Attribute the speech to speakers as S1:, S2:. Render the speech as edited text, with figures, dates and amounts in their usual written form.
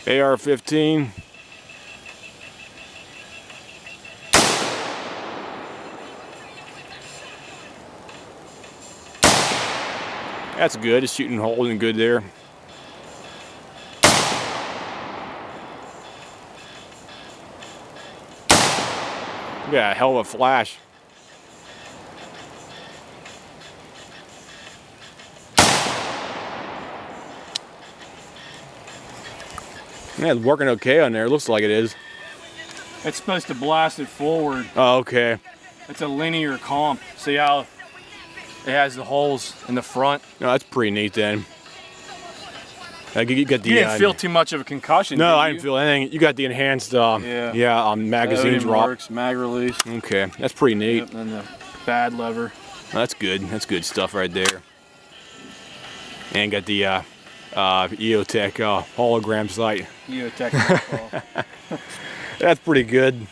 S1: AR-15. That's good. It's shooting holding good there. Yeah, hell of a flash. Yeah, it's working okay on there. It looks like it is.
S2: It's supposed to blast it forward.
S1: Oh, okay.
S2: It's a linear comp. See how it has the holes in the front?
S1: No, that's pretty neat then. You got the,
S2: You didn't feel too much of a concussion,
S1: no,
S2: did
S1: I didn't feel anything. You got the enhanced, magazine drop.
S2: Works, mag release.
S1: Okay, that's pretty neat.
S2: Yep, and the bad lever.
S1: That's good. That's good stuff right there. And got the EOTech hologram sight.
S2: EOTech.
S1: That's pretty good.